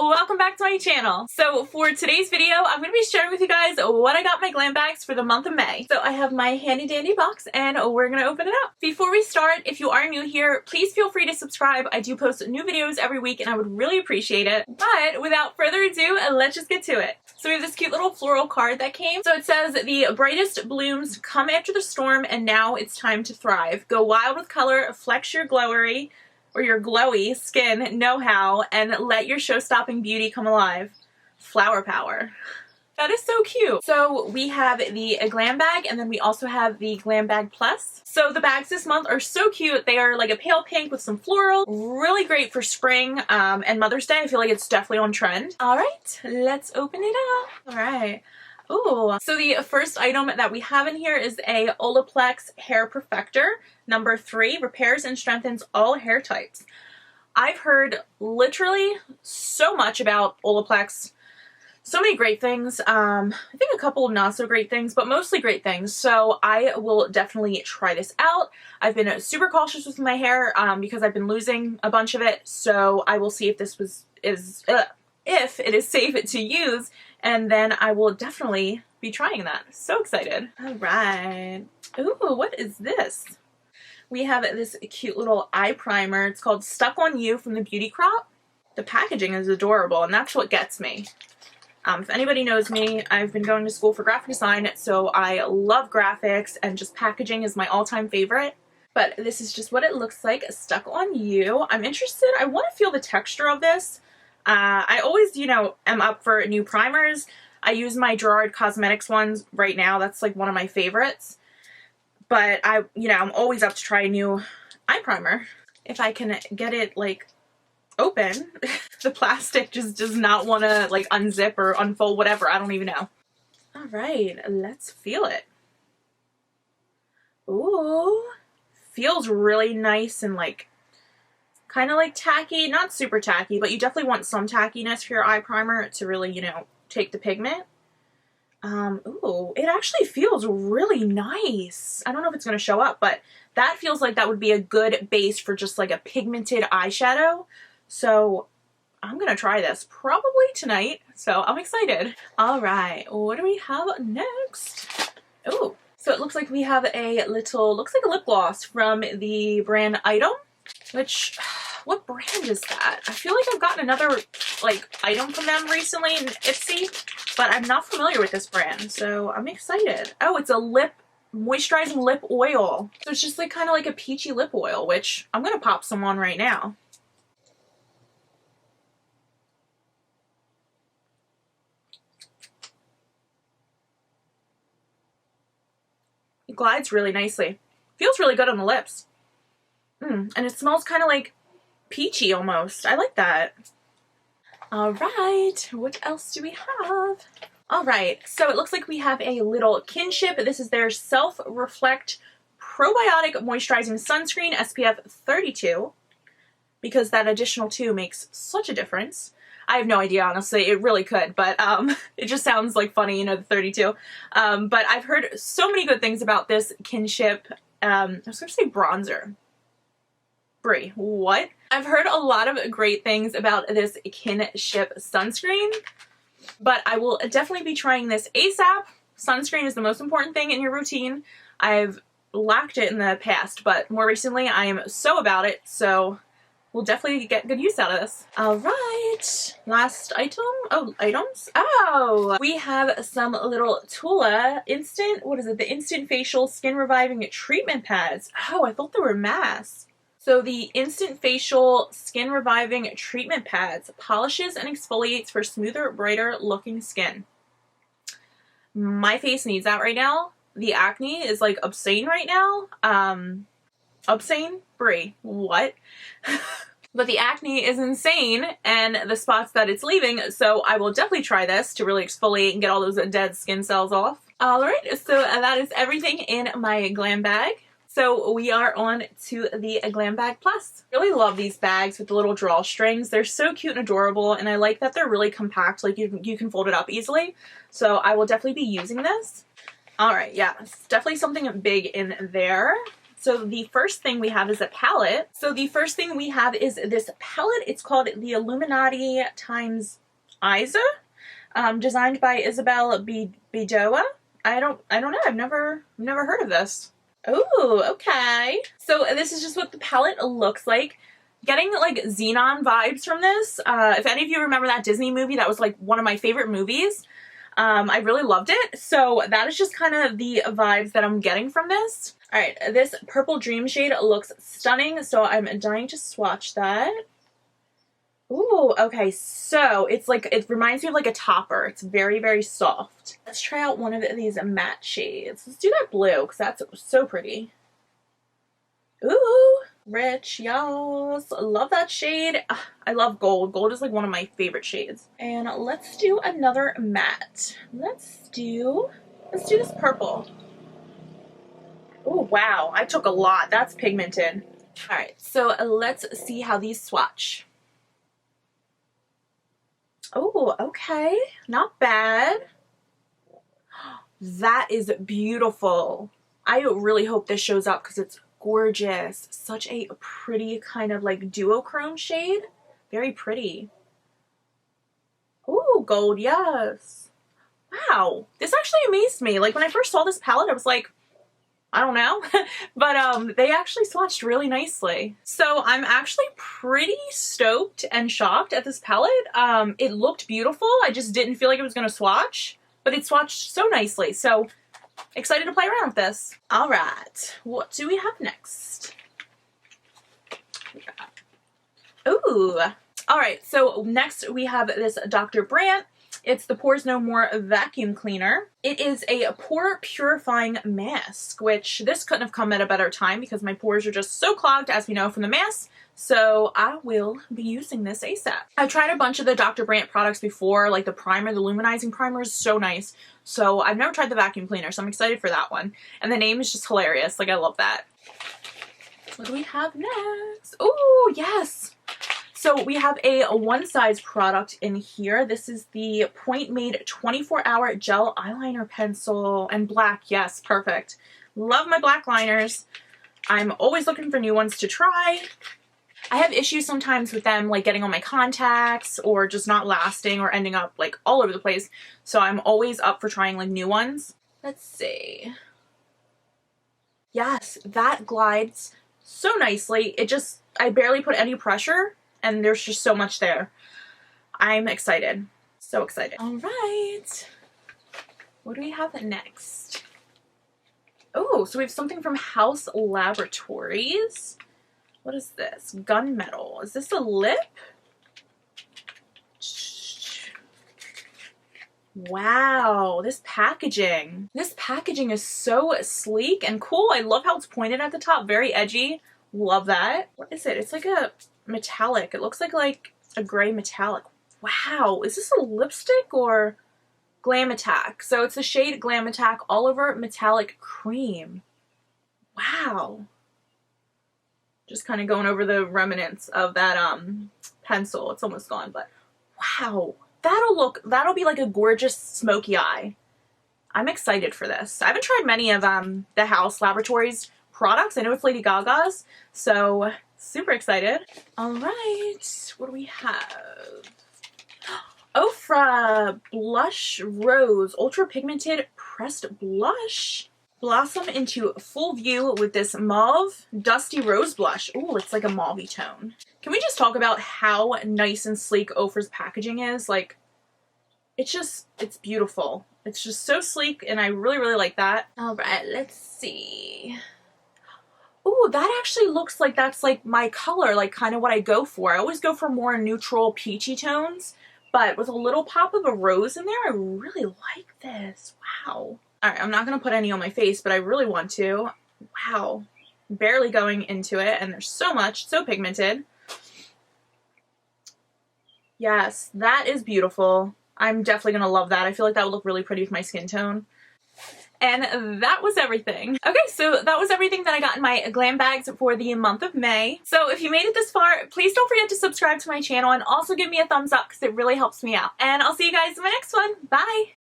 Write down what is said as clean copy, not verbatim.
welcome back to my channel. So for today's video, I'm going to be sharing with you guys what I got my glam bags for the month of May. So I have my handy dandy box and we're going to open it up. Before we start, if you are new here, please feel free to subscribe. I do post new videos every week and I would really appreciate it. But without further ado, let's just get to it. So we have this cute little floral card that came. So it says, the brightest blooms come after the storm and now it's time to thrive. Go wild with color, flex your glowy skin, know how, and let your show-stopping beauty come alive. Flower power. That is so cute. So we have the glam bag and then we also have the Glam Bag Plus. So the bags this month are so cute. They are like a pale pink with some floral. Really great for spring and Mother's Day. I feel like it's definitely on trend. All right, let's open it up. All right. Ooh. So the first item that we have in here is a Olaplex Hair Perfector. Number 3, repairs and strengthens all hair types. I've heard literally so much about Olaplex. So many great things. I think a couple of not so great things, but mostly great things. So I will definitely try this out. I've been super cautious with my hair because I've been losing a bunch of it. So I will see if this if it is safe to use, and then I will definitely be trying that. So excited. All right. Ooh, what is this? We have this cute little eye primer. It's called Stuck on You from the Beauty Crop. The packaging is adorable, and that's what gets me. If anybody knows me, I've been going to school for graphic design, so I love graphics, and just packaging is my all-time favorite. But this is just what it looks like, Stuck on You. I'm interested. I want to feel the texture of this. I always, am up for new primers. I use my Gerard Cosmetics ones right now. That's like one of my favorites. But I'm always up to try a new eye primer. If I can get it like open, the plastic just does not want to like unzip or unfold, whatever. I don't even know. All right, let's feel it. Ooh, feels really nice and like kind of like tacky, not super tacky, but you definitely want some tackiness for your eye primer to really, take the pigment. Ooh, it actually feels really nice. I don't know if it's going to show up, but that feels like that would be a good base for just like a pigmented eyeshadow. So I'm going to try this probably tonight. So I'm excited. All right, what do we have next? Ooh, so it looks like we have a little, looks like a lip gloss from the brand Item, which, what brand is that? I feel like I've gotten another like item from them recently in IPSY, but I'm not familiar with this brand, so I'm excited. Oh, it's a moisturizing lip oil. So it's just like kind of like a peachy lip oil, which I'm gonna pop some on right now. It glides really nicely. Feels really good on the lips. And it smells kind of like peachy almost. I like that. All right, what else do we have? All right, so it looks like we have a little Kinship. This is their Self-Reflect Probiotic Moisturizing Sunscreen, SPF 32, because that additional 2 makes such a difference. I have no idea, honestly. It really could, but it just sounds like funny, the 32. But I've heard so many good things about this Kinship. I was going to say bronzer. Brie, what? I've heard a lot of great things about this Kinship sunscreen, but I will definitely be trying this ASAP. Sunscreen is the most important thing in your routine. I've lacked it in the past, but more recently I am so about it, so we'll definitely get good use out of this. All right, last item. Oh, items. Oh, we have some little Tula Instant, what is it? The Instant Facial Skin Reviving Treatment Pads. Oh, I thought they were masks. So the Instant Facial Skin Reviving Treatment Pads polishes and exfoliates for smoother, brighter looking skin. My face needs that right now. The acne is like obscene right now. Obscene? Brie, what? But the acne is insane and the spots that it's leaving, so I will definitely try this to really exfoliate and get all those dead skin cells off. Alright, so that is everything in my glam bag. So we are on to the Glam Bag Plus. Really love these bags with the little drawstrings. They're so cute and adorable, and I like that they're really compact, like you can fold it up easily. So I will definitely be using this. All right, yeah, it's definitely something big in there. It So the first thing we have is a palette. So the first thing we have is this palette. It's called the Illuminati times Isa, designed by Isabel Bidoa. I don't know. I've never heard of this. Oh, okay. So this is just what the palette looks like. Getting like Xenon vibes from this. If any of you remember that Disney movie, that was like one of my favorite movies. I really loved it. So that is just kind of the vibes that I'm getting from this. All right, this Purple Dream shade looks stunning. So I'm dying to swatch that. Ooh, okay, so it's like, it reminds me of like a topper. It's very, very soft. Let's try out one of these matte shades. Let's do that blue, because that's so pretty. Ooh, rich, yes. Love that shade. I love gold. Gold is like one of my favorite shades. And let's do another matte. Let's do this purple. Oh, wow, I took a lot. That's pigmented. All right, so let's see how these swatch. Oh, okay. Not bad. That is beautiful. I really hope this shows up because it's gorgeous. Such a pretty kind of like duochrome shade. Very pretty. Oh, gold, yes. Wow. This actually amazed me. Like when I first saw this palette, I was like, I don't know, but they actually swatched really nicely. So I'm actually pretty stoked and shocked at this palette. It looked beautiful. I just didn't feel like it was going to swatch, but it swatched so nicely. So excited to play around with this. All right, what do we have next? Ooh. All right, so next we have this Dr. Brandt. It's the Pores No More Vacuum Cleaner. It is a pore purifying mask, which this couldn't have come at a better time because my pores are just so clogged, as we know from the mask. So I will be using this ASAP. I've tried a bunch of the Dr. Brandt products before, like the primer, the luminizing primer is so nice. So I've never tried the vacuum cleaner, so I'm excited for that one. And the name is just hilarious. Like, I love that. What do we have next? Oh, yes. So we have a one size product in here. This is the Point Made 24-Hour Gel Eyeliner Pencil and black. Yes, perfect. Love my black liners. I'm always looking for new ones to try. I have issues sometimes with them like getting on my contacts or just not lasting or ending up like all over the place. So I'm always up for trying like new ones. Let's see. Yes, that glides so nicely. I barely put any pressure. And there's just so much there. I'm excited. So excited. All right. What do we have next? Oh, so we have something from House Laboratories. What is this? Gunmetal. Is this a lip? Wow, this packaging. This packaging is so sleek and cool. I love how it's pointed at the top. Very edgy. Love that. What is it? It's like a metallic. It looks like a gray metallic. Wow, is this a lipstick or Glam Attack? So it's the shade Glam Attack All Over Metallic Cream. Wow. Just kind of going over the remnants of that pencil. It's almost gone, but wow. That'll be like a gorgeous smoky eye. I'm excited for this. I haven't tried many of the House Laboratories products. I know it's Lady Gaga's, so super excited. All right, what do we have? Ofra Blush Rose Ultra Pigmented Pressed Blush. Blossom into full view with this mauve dusty rose blush. Ooh, it's like a mauvey tone. Can we just talk about how nice and sleek Ofra's packaging is? Like, it's beautiful. It's just so sleek, and I really, really like that. All right, let's see. Ooh, that actually looks like that's like my color, like kind of what I go for. I always go for more neutral peachy tones, but with a little pop of a rose in there, I really like this. Wow. All right, I'm not going to put any on my face, but I really want to. Wow. Barely going into it, and there's so much, so pigmented. Yes, that is beautiful. I'm definitely going to love that. I feel like that would look really pretty with my skin tone. And that was everything. Okay, so that was everything that I got in my glam bags for the month of May. So if you made it this far, please don't forget to subscribe to my channel and also give me a thumbs up because it really helps me out. And I'll see you guys in my next one. Bye!